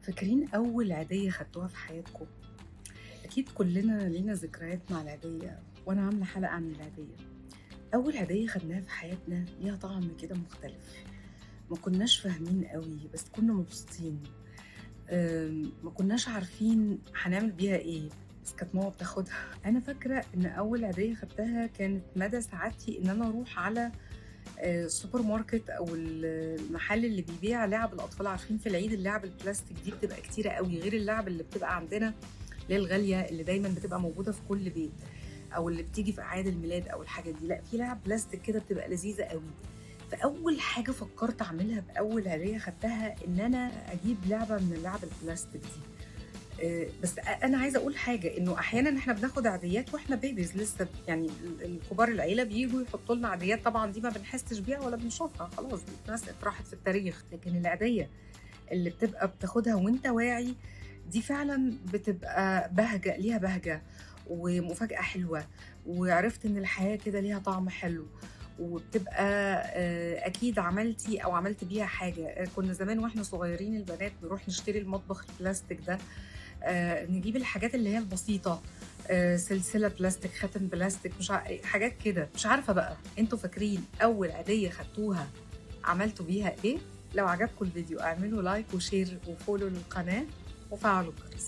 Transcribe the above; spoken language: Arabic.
فاكرين أول عيدية خدتوها في حياتكم؟ أكيد كلنا لينا ذكريات مع العيدية، وأنا عاملة حلقة عن العيدية. أول عيدية خدناها في حياتنا ليها طعم كده مختلف، ما كناش فاهمين قوي بس كنا مبسوطين. ما كناش عارفين هنعمل بيها إيه، بس كانت ماما بتاخدها. أنا فاكرة إن أول عيدية خدتها كانت مدى سعادتي إن أنا أروح على السوبر ماركت أو المحل اللي بيبيع لعب الأطفال. عارفين في العيد اللعب البلاستيك دي بتبقى كتيرة قوي غير اللعب اللي بتبقى عندنا، اللي هي الغالية اللي دايما بتبقى موجودة في كل بيت، أو اللي بتيجي في أعياد الميلاد أو الحاجات دي. لا، في لعب بلاستيك كده بتبقى لذيذة قوي. فأول حاجة فكرت أعملها بأول هدية خدتها إن أنا أجيب لعبة من اللعب البلاستيك دي. بس أنا عايزة أقول حاجة، إنه أحيانًا إحنا بناخد عاديات وإحنا babies لسه، يعني الكبار العيلة بييجوا يحطوا لنا عاديات، طبعًا دي ما بنحسش بيها ولا بنشوفها، خلاص دي اتنست راحت في التاريخ. لكن العيدية اللي بتبقى بتاخدها وأنت واعي، دي فعلًا بتبقى بهجة، ليها بهجة ومفاجأة حلوة، وعرفت إن الحياة كده ليها طعم حلو، وبتبقى أكيد عملتِ أو عملت بيها حاجة. كنا زمان وإحنا صغيرين البنات نروح نشتري المطبخ البلاستيك ده، نجيب الحاجات اللي هي البسيطة، سلسلة بلاستيك، خاتم بلاستيك، مش حاجات كده. مش عارفة بقى أنتم فاكرين أول عيدية خدتوها عملتوا بيها إيه؟ لو عجبكم الفيديو اعملوا لايك وشير وفولو للقناة وفعلوا الجرس.